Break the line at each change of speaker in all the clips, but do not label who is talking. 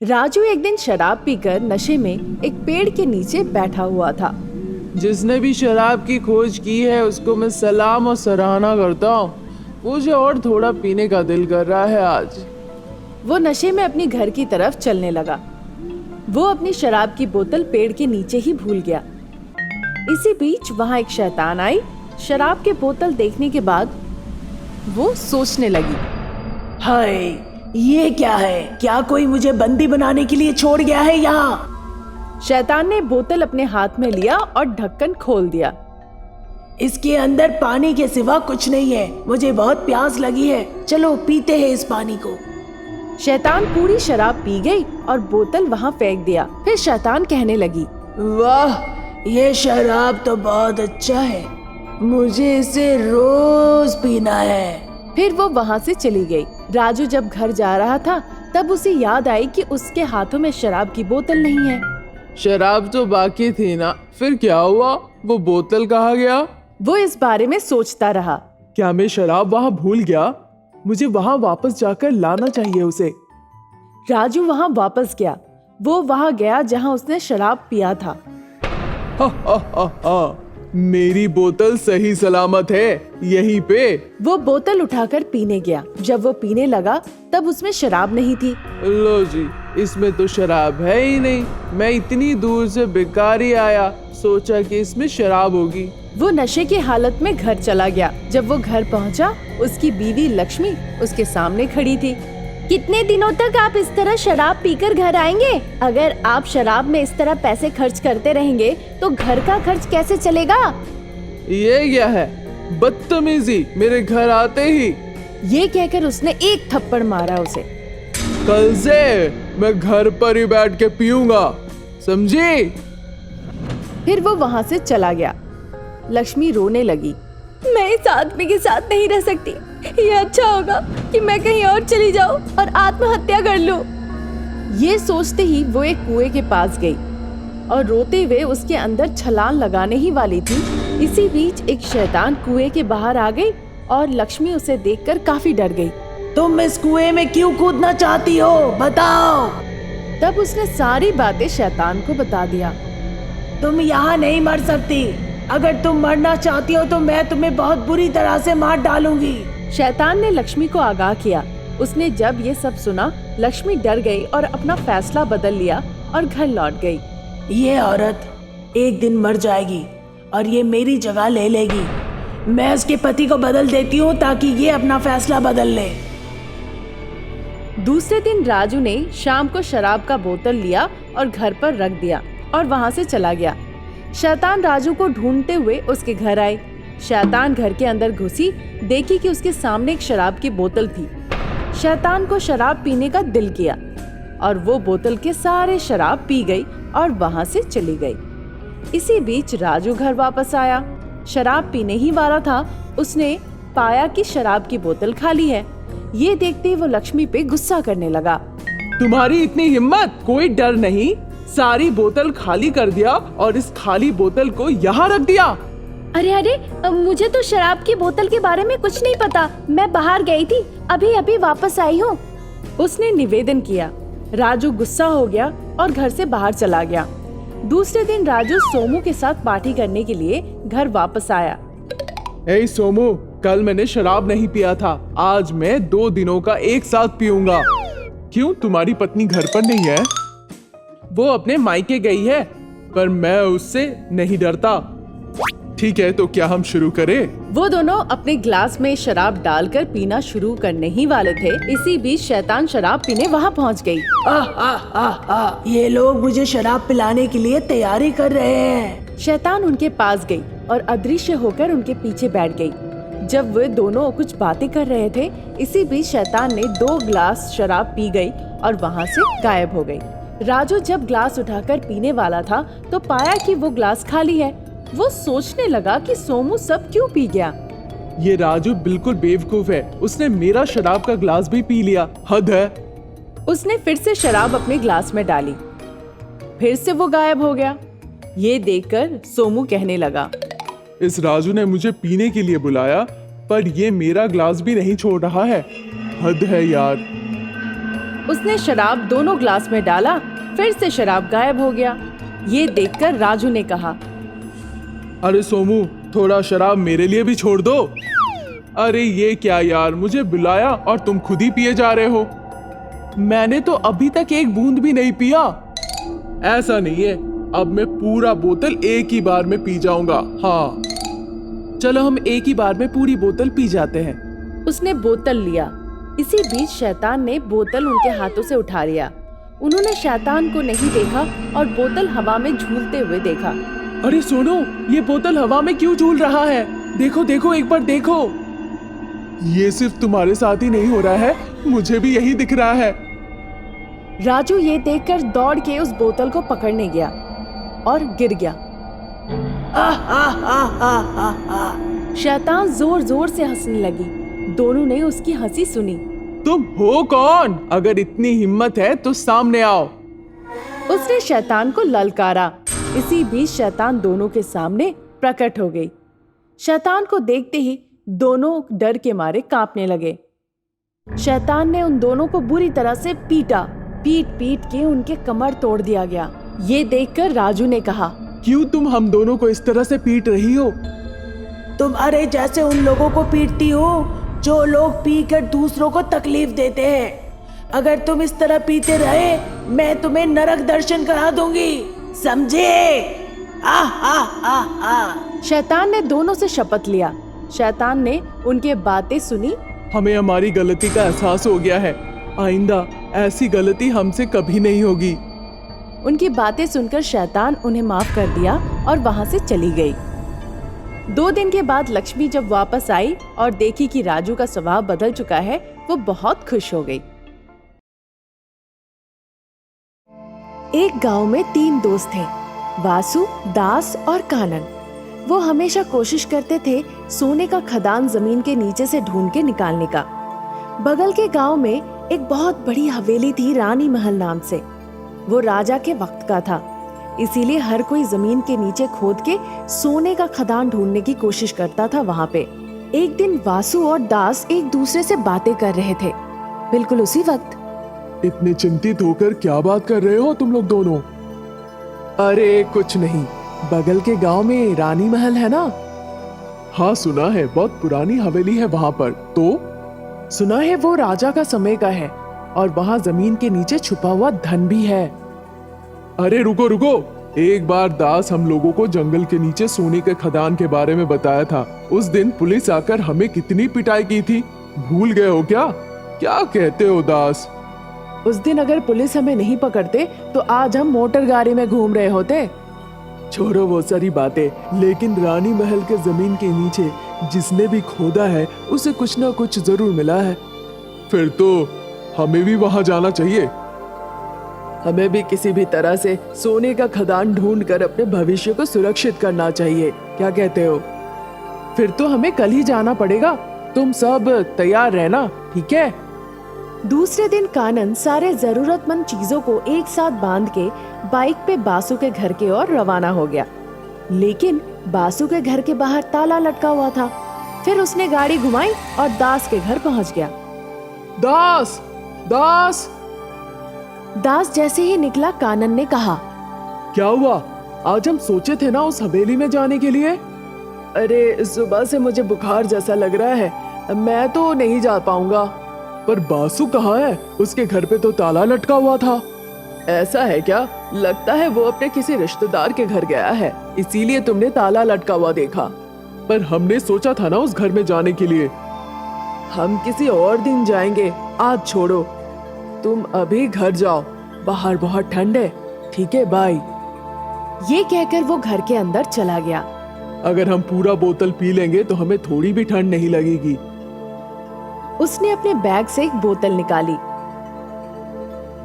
राजू एक दिन शराब पीकर नशे में एक पेड़ के नीचे बैठा हुआ था।
जिसने भी शराब की खोज की है उसको मैं सलाम और सराहना करता हूँ। मुझे और थोड़ा पीने का दिल कर रहा है आज।
वो नशे में अपनी घर की तरफ चलने लगा। वो अपनी शराब की बोतल पेड़ के नीचे ही भूल गया। इसी बीच वहाँ एक शैतान आई। शराब की बोतल देखने के बाद वो सोचने लगी,
हाय, ये क्या है? क्या कोई मुझे बंदी बनाने के लिए छोड़ गया है यहाँ?
शैतान ने बोतल अपने हाथ में लिया और ढक्कन खोल दिया।
इसके अंदर पानी के सिवा कुछ नहीं है। मुझे बहुत प्यास लगी है, चलो पीते हैं इस पानी को।
शैतान पूरी शराब पी गई और बोतल वहाँ फेंक दिया। फिर शैतान कहने लगी,
वाह, ये शराब तो बहुत अच्छा है, मुझे इसे रोज पीना है।
फिर वो वहाँ से चली गई। राजू जब घर जा रहा था तब उसे याद आई कि उसके हाथों में शराब की बोतल नहीं है।
शराब तो बाकी थी ना, फिर क्या हुआ? वो बोतल कहाँ गया?
वो इस बारे में सोचता रहा।
क्या मैं शराब वहाँ भूल गया? मुझे वहाँ वापस जाकर लाना चाहिए उसे।
राजू वहाँ वापस गया। वो वहाँ गया जहाँ उसने शराब पिया था।
हा, मेरी बोतल सही सलामत है यहीं पे।
वो बोतल उठाकर पीने गया। जब वो पीने लगा तब उसमें शराब नहीं थी।
लो जी, इसमें तो शराब है ही नहीं। मैं इतनी दूर से बेकार ही आया, सोचा कि इसमें शराब होगी।
वो नशे की हालत में घर चला गया। जब वो घर पहुंचा, उसकी बीवी लक्ष्मी उसके सामने खड़ी थी। कितने दिनों तक आप इस तरह शराब पीकर घर आएंगे? अगर आप शराब में इस तरह पैसे खर्च करते रहेंगे तो घर का खर्च कैसे चलेगा?
ये क्या है? बदतमीजी, मेरे घर आते ही।
ये कहकर उसने एक थप्पड़ मारा उसे।
कल से मैं घर पर ही बैठ के पीऊंगा, समझी?
फिर वो वहाँ से चला गया। लक्ष्मी रोने लगी। मैं इस आदमी के साथ नहीं रह सकती। ये अच्छा होगा कि मैं कहीं और चली जाऊं और आत्महत्या कर लूं। ये सोचते ही वो एक कुएं के पास गई और रोते हुए उसके अंदर छलांग लगाने ही वाली थी। इसी बीच एक शैतान कुएं के बाहर आ गई और लक्ष्मी उसे देखकर काफी डर गई।
तुम इस कुएं में क्यों कूदना चाहती हो, बताओ।
तब उसने सारी बातें शैतान को बता दिया।
तुम यहाँ नहीं मर सकती। अगर तुम मरना चाहती हो तो मैं तुम्हें बहुत बुरी तरह से मार डालूंगी।
शैतान ने लक्ष्मी को आगाह किया। उसने जब ये सब सुना, लक्ष्मी डर गई और अपना फैसला बदल लिया और घर लौट गई।
ये औरत एक दिन मर जाएगी और ये मेरी जगह ले लेगी। मैं उसके पति को बदल देती हूँ ताकि ये अपना फैसला बदल ले।
दूसरे दिन राजू ने शाम को शराब का बोतल लिया और घर पर रख दिया और वहाँ से चला गया। शैतान राजू को ढूंढते हुए उसके घर आई। शैतान घर के अंदर घुसी, देखी कि उसके सामने एक शराब की बोतल थी। शैतान को शराब पीने का दिल किया और वो बोतल के सारे शराब पी गई और वहाँ से चली गई। इसी बीच राजू घर वापस आया। शराब पीने ही वाला था, उसने पाया कि शराब की बोतल खाली है। ये देखते ही वो लक्ष्मी पे गुस्सा करने लगा।
तुम्हारी इतनी हिम्मत, कोई डर नहीं। सारी बोतल खाली कर दिया और इस खाली बोतल को यहाँ रख दिया।
अरे, मुझे तो शराब की बोतल के बारे में कुछ नहीं पता। मैं बाहर गई थी, अभी अभी वापस आई हूँ, उसने निवेदन किया। राजू गुस्सा हो गया और घर से बाहर चला गया। दूसरे दिन राजू सोमू के साथ पार्टी करने के लिए घर वापस आया।
ए सोमू, कल मैंने शराब नहीं पिया था, आज मैं 2 दिनों का एक साथ पीऊंगा। क्यों, तुम्हारी पत्नी घर पर नहीं है? वो अपने मायके गई है, पर मैं उससे नहीं डरता। ठीक है, तो क्या हम शुरू करें?
वो दोनों अपने ग्लास में शराब डालकर पीना शुरू करने ही वाले थे। इसी बीच शैतान शराब पीने वहाँ पहुँच गई।
ये लोग मुझे शराब पिलाने के लिए तैयारी कर रहे हैं।
शैतान उनके पास गई और अदृश्य होकर उनके पीछे बैठ गई। जब वे दोनों कुछ बातें कर रहे थे, इसी बीच शैतान ने 2 ग्लास शराब पी गई और वहाँ से गायब हो गई। राजू जब ग्लास उठाकर पीने वाला था तो पाया कि वो ग्लास खाली है। वो सोचने लगा कि सोमू सब क्यों पी गया।
ये राजू बिल्कुल बेवकूफ है, उसने मेरा शराब का ग्लास भी पी लिया, हद है।
उसने फिर से शराब अपने ग्लास में डाली, फिर से वो गायब हो गया। ये देखकर सोमू कहने लगा,
इस राजू ने मुझे पीने के लिए बुलाया, पर ये मेरा ग्लास भी नहीं छोड़ रहा है, हद है यार।
उसने शराब दोनों ग्लास में डाला, फिर से शराब गायब हो गया। ये देखकर राजू ने कहा,
अरे सोमू, थोड़ा शराब मेरे लिए भी छोड़ दो। अरे ये क्या यार, मुझे बुलाया और तुम खुद ही पिए जा रहे हो। मैंने तो अभी तक एक बूंद भी नहीं पिया। ऐसा नहीं है, अब मैं पूरा बोतल एक ही बार में पी जाऊंगा। हाँ चलो हम एक ही बार में पूरी बोतल पी जाते हैं।
उसने बोतल लिया। इसी बीच शैतान ने बोतल उनके हाथों से उठा लिया। उन्होंने शैतान को नहीं देखा और बोतल हवा में झूलते हुए देखा।
अरे सुनो, ये बोतल हवा में क्यों झूल रहा है? देखो देखो, एक बार देखो। ये सिर्फ तुम्हारे साथ ही नहीं हो रहा है, मुझे भी यही दिख रहा है।
राजू ये देखकर दौड़ के उस बोतल को पकड़ने गया और गिर गया। शैतान जोर जोर से हंसने लगी। दोनों ने उसकी हंसी सुनी।
तुम हो कौन? अगर इतनी हिम्मत है तो सामने आओ।
उसने शैतान को ललकारा। इसी बीच शैतान दोनों के सामने प्रकट हो गई। शैतान को देखते ही दोनों डर के मारे कांपने लगे। शैतान ने उन दोनों को बुरी तरह से पीटा। पीट पीट के उनके कमर तोड़ दिया गया। ये देखकर राजू ने कहा,
क्यों तुम हम दोनों को इस तरह से पीट रही हो?
तुम्हारे जैसे उन लोगों को पीटती हो जो लोग पीकर दूसरों को तकलीफ देते हैं। अगर तुम इस तरह पीते रहे, मैं तुम्हें नरक दर्शन करा दूंगी, समझे?
शैतान ने दोनों से शपथ लिया। शैतान ने उनके बातें सुनी।
हमें हमारी गलती का एहसास हो गया है। आइंदा ऐसी गलती हमसे कभी नहीं होगी।
उनकी बातें सुनकर शैतान उन्हें माफ कर दिया और वहां से चली गई। 2 दिन के बाद लक्ष्मी जब वापस आई और देखी कि राजू का स्वभाव बदल चुका है, वो बहुत खुश हो गई। एक गांव में 3 दोस्त थे, वासु, दास और कानन। वो हमेशा कोशिश करते थे सोने का खदान जमीन के नीचे से ढूंढ के निकालने का। बगल के गांव में एक बहुत बड़ी हवेली थी, रानी महल नाम से। वो राजा के वक्त का था, इसीलिए हर कोई जमीन के नीचे खोद के सोने का खदान ढूंढने की कोशिश करता था वहां पे। एक दिन वासु और दास एक दूसरे से बातें कर रहे थे। बिल्कुल उसी वक्त
इतने चिंतित होकर क्या बात कर रहे हो तुम लोग दोनों? अरे कुछ नहीं, बगल के गांव में रानी महल है ना? हाँ सुना है, बहुत पुरानी हवेली है वहां पर। तो सुना है वो राजा का समय का है और वहां जमीन के नीचे छुपा हुआ धन भी है। अरे रुको रुको, एक बार दास हम लोगों को जंगल के नीचे सोने के खदान के बारे में बताया था। उस दिन पुलिस आकर हमें कितनी पिटाई की थी, भूल गए हो क्या? क्या कहते हो दास?
उस दिन अगर पुलिस हमें नहीं पकड़ते तो आज हम मोटर गाड़ी में घूम रहे होते।
छोड़ो वो सारी बातें, लेकिन रानी महल के जमीन के नीचे जिसने भी खोदा है उसे कुछ ना कुछ जरूर मिला है। फिर तो हमें भी वहां जाना चाहिए। हमें भी किसी भी तरह से सोने का खदान ढूंढकर अपने भविष्य को सुरक्षित करना चाहिए। क्या कहते हो? फिर तो हमें कल ही जाना पड़ेगा। तुम सब तैयार रहना, ठीक है?
दूसरे दिन कानन सारे जरूरतमंद चीजों को एक साथ बांध के बाइक पे बासु के घर की ओर रवाना हो गया। लेकिन बासु के घर के बाहर ताला लटका हुआ था। फिर उसने गाड़ी घुमाई और दास के घर पहुंच गया।
दास, दास!
दास जैसे ही निकला, कानन ने कहा,
क्या हुआ? आज हम सोचे थे ना उस हवेली में जाने के लिए। अरे सुबह से मुझे बुखार जैसा लग रहा है, मैं तो नहीं जा पाऊंगा। पर बासु कहाँ है? उसके घर पे तो ताला लटका हुआ था। ऐसा है क्या? लगता है वो अपने किसी रिश्तेदार के घर गया है, इसीलिए तुमने ताला लटका हुआ देखा। पर हमने सोचा था ना उस घर में जाने के लिए। हम किसी और दिन जाएंगे, आज छोड़ो। तुम अभी घर जाओ, बाहर बहुत ठंड है। ठीक है, बाय। ये कहकर वो घर के अंदर चला गया। अगर हम पूरा बोतल पी लेंगे तो हमें थोड़ी भी ठंड नहीं लगेगी।
उसने अपने बैग से एक बोतल निकाली।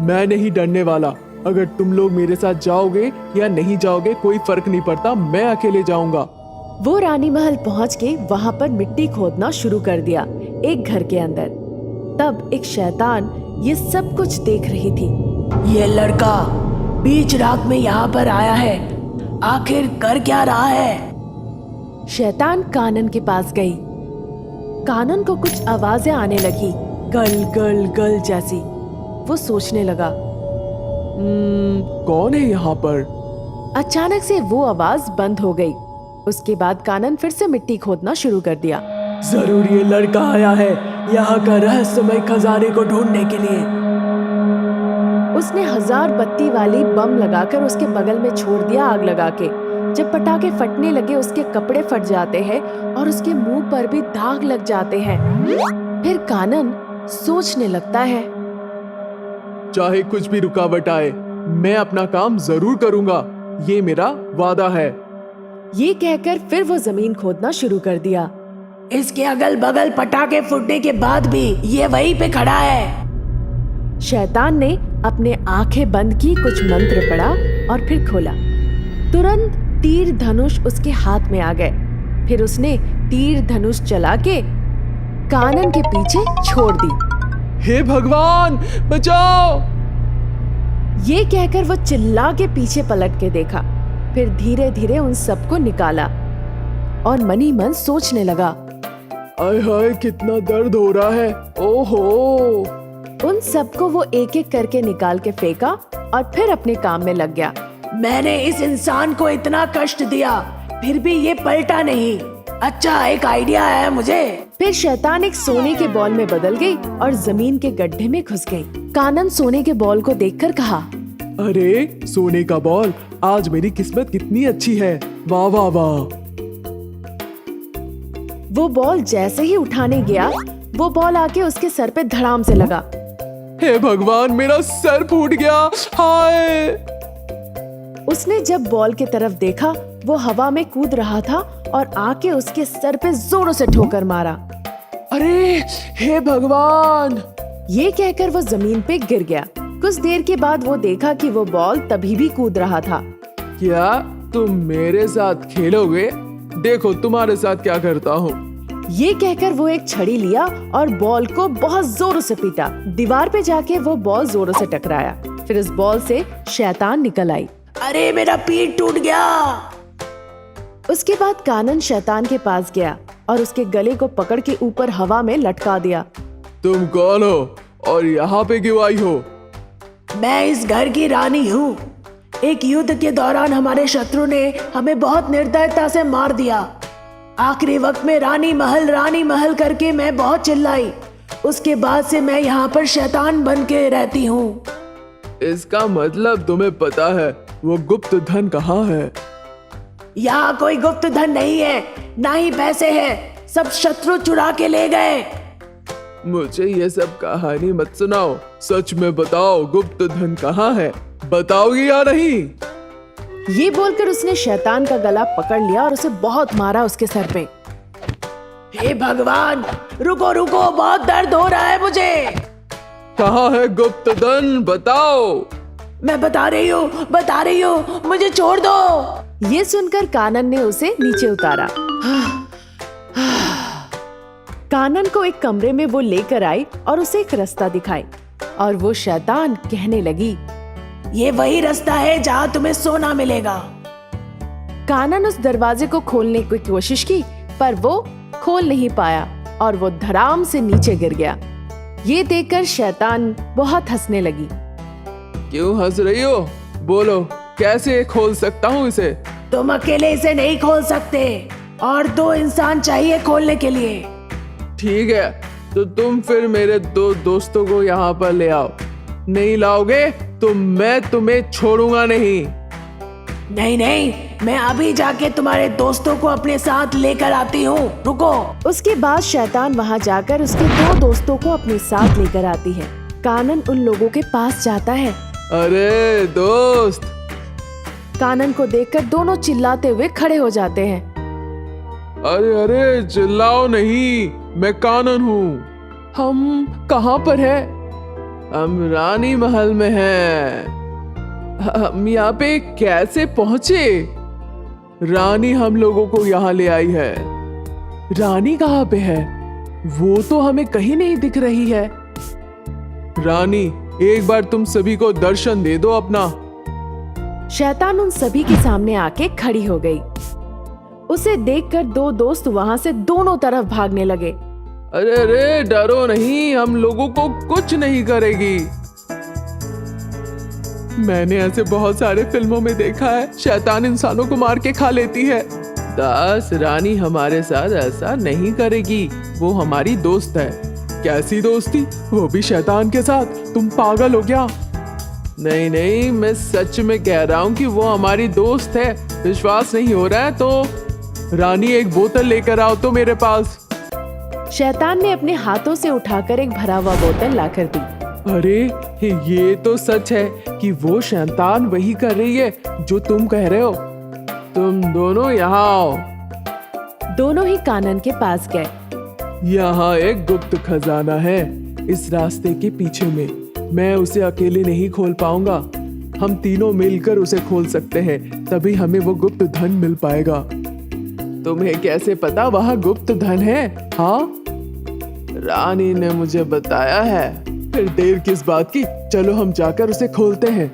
मैं नहीं डरने वाला। अगर तुम लोग मेरे साथ जाओगे या नहीं जाओगे कोई फर्क नहीं पड़ता, मैं अकेले जाऊंगा।
वो रानी महल पहुंच के वहां पर मिट्टी खोदना शुरू कर दिया, एक घर के अंदर। तब एक शैतान ये सब कुछ देख रही थी।
ये लड़का बीच रात में यहाँ पर आया है, आखिर कर क्या रहा है?
शैतान कानन के पास गई। कानन को कुछ आवाजें आने लगी, गल गल गल जैसी। वो सोचने लगा।
कौन है यहाँ पर?
अचानक से वो आवाज बंद हो गई। उसके बाद कानन फिर से मिट्टी खोदना शुरू कर दिया।
जरूर ये लड़का आया है यहाँ का रहस्यमय खजाने को ढूंढने के लिए।
उसने 1000 बत्ती वाली बम लगाकर उसके बगल में छोड़ दिया आग लगा के। जब पटाखे फटने लगे उसके कपड़े फट जाते हैं और उसके मुंह पर भी दाग लग जाते हैं। फिर कानन सोचने लगता है,
चाहे कुछ भी रुकावट आए, मैं अपना काम जरूर करूंगा, ये मेरा वादा है।
ये कहकर फिर वो जमीन खोदना शुरू कर दिया।
इसके अगल बगल पटाखे फूटने के बाद भी ये वहीं पे खड़ा है।
शैतान ने अपने आंखें बंद की, कुछ मंत्र पढ़ा और फिर खोला। तुरंत तीर धनुष उसके हाथ में आ गए। फिर उसने तीर धनुष चला के कानन के पीछे छोड़ दी।
हे भगवान बचाओ!
ये कहकर वो चिल्ला के पीछे पलट के देखा। फिर धीरे धीरे उन सबको निकाला और मनी मन सोचने लगा,
आय हाय कितना दर्द हो रहा है, ओहो।
उन सबको वो एक एक करके निकाल के फेंका और फिर अपने काम में लग गया।
मैंने इस इंसान को इतना कष्ट दिया, फिर भी ये पलटा नहीं। अच्छा, एक आइडिया है मुझे।
फिर शैतान एक सोने के बॉल में बदल गई और जमीन के गड्ढे में घुस गई। कानन सोने के बॉल को देखकर कहा,
अरे सोने का बॉल, आज मेरी किस्मत कितनी अच्छी है, वाह वाह वाह।
वो बॉल जैसे ही उठाने गया, वो बॉल आके उसके सर पे धड़ाम से लगा।
हे भगवान, मेरा सर फूट गया, हाय।
उसने जब बॉल की तरफ देखा, वो हवा में कूद रहा था और आके उसके सर पे जोरों से ठोकर मारा।
अरे हे भगवान!
ये कहकर वो जमीन पे गिर गया। कुछ देर के बाद वो देखा कि वो बॉल तभी भी कूद रहा था।
क्या तुम मेरे साथ खेलोगे? देखो तुम्हारे साथ क्या करता हूँ।
ये कहकर वो एक छड़ी लिया और बॉल को बहुत जोरों से पीटा। दीवार पे जाके वो बॉल जोरों से टकराया। फिर इस बॉल से शैतान निकल आई।
अरे मेरा पीठ टूट गया।
उसके बाद कानन शैतान के पास गया और उसके गले को पकड़ के ऊपर हवा में लटका दिया।
तुम कौन हो और यहाँ पे क्यों आई हो?
मैं इस घर की रानी हूँ। एक युद्ध के दौरान हमारे शत्रु ने हमें बहुत निर्दयता से मार दिया। आखिरी वक्त में रानी महल करके मैं बहुत चिल्लाई। उसके बाद से मैं यहाँ पर शैतान बन के रहती हूँ।
इसका मतलब तुम्हें पता है वो गुप्त धन कहाँ है?
यहाँ कोई गुप्त धन नहीं है, ना ही पैसे हैं। सब शत्रु चुरा के ले गए।
मुझे ये सब कहानी मत सुनाओ, सच में बताओ गुप्त धन कहाँ है, बताओगी या नहीं?
ये बोलकर उसने शैतान का गला पकड़ लिया और उसे बहुत मारा उसके सर पे।
हे भगवान, रुको रुको, बहुत दर्द हो रहा है मुझे।
कहाँ है गुप्त धन, बताओ।
मैं बता रही हूँ, मुझे छोड़ दो।
ये सुनकर कानन ने उसे नीचे उतारा। कानन को एक कमरे में वो लेकर आई और उसे एक रास्ता दिखाई और वो शैतान कहने लगी,
ये वही रास्ता है जहाँ तुम्हें सोना मिलेगा।
कानन उस दरवाजे को खोलने की कोशिश की पर वो खोल नहीं पाया और वो धड़ाम से नीचे गिर गया। ये देखकर शैतान बहुत हंसने लगी।
क्यों हंस रही हो? बोलो कैसे खोल सकता हूँ इसे?
तुम अकेले इसे नहीं खोल सकते और 2 इंसान चाहिए खोलने के लिए।
ठीक है, तो तुम फिर मेरे 2 दोस्तों को यहाँ पर ले आओ। नहीं लाओगे तो मैं तुम्हें छोड़ूंगा नहीं।
नहीं, मैं अभी जाके तुम्हारे दोस्तों को अपने साथ लेकर आती हूँ, रुको।
उसके बाद शैतान वहाँ जाकर उसके 2 दोस्तों को अपने साथ लेकर आती है। कानन उन लोगों के पास जाता है।
अरे दोस्त!
कानन को देखकर दोनों चिल्लाते हुए खड़े हो जाते हैं।
अरे चिल्लाओ नहीं, मैं कानन हूँ। हम कहाँ पर है? हम रानी महल में हैं। हम यहाँ पे कैसे पहुँचे? रानी हम लोगों को यहाँ ले आई है। रानी कहाँ पे है? वो तो हमें कहीं नहीं दिख रही है। रानी, एक बार तुम सभी को दर्शन दे दो अपना।
शैतान उन सभी के सामने आके खड़ी हो गई। उसे देखकर 2 दोस्त वहाँ से दोनों तरफ भागने लगे।
अरे डरो नहीं, हम लोगों को कुछ नहीं करेगी। मैंने ऐसे बहुत सारे फिल्मों में देखा है, शैतान इंसानों को मार के खा लेती है। दास, रानी हमारे साथ ऐसा नहीं करेगी। वो हमारी दोस्त है। कैसी दोस्ती? वो भी शैतान के साथ? तुम पागल हो क्या? नहीं नहीं, मैं सच में कह रहा हूँ कि वो हमारी दोस्त है। विश्वास नहीं हो रहा है तो रानी एक बोतल लेकर आओ तो मेरे पास।
शैतान ने अपने हाथों से उठाकर एक भरा हुआ बोतल लाकर दी।
अरे ये तो सच है कि वो शैतान वही कर रही है जो तुम कह रहे हो। तुम दोनों यहाँ आओ।
दोनों ही कानन के पास गए।
यहाँ एक गुप्त खजाना है, इस रास्ते के पीछे में। मैं उसे अकेले नहीं खोल पाऊंगा। हम तीनों मिलकर उसे खोल सकते हैं, तभी हमें वो गुप्त धन मिल पाएगा। तुम्हें कैसे पता वहाँ गुप्त धन है? हाँ, रानी ने मुझे बताया है। फिर देर किस बात की, चलो हम जाकर उसे खोलते हैं।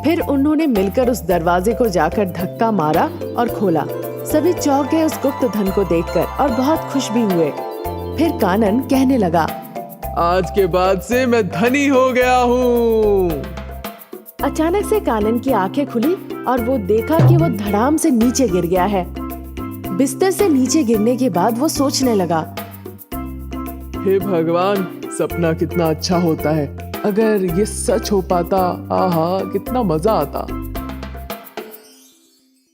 फिर उन्होंने मिलकर उस दरवाजे को जाकर धक्का मारा और खोला। सभी चौंक गए उस गुप्त धन को देखकर और बहुत खुश भी हुए। फिर कानन कहने लगा,
आज के बाद से मैं धनी हो गया हूँ।
अचानक से कानन की आंखें खुली और वो देखा कि वो धड़ाम से नीचे गिर गया है। बिस्तर से नीचे गिरने के बाद वो सोचने लगा,
हे भगवान, सपना कितना अच्छा होता है। अगर ये सच हो पाता, आहा कितना मजा आता।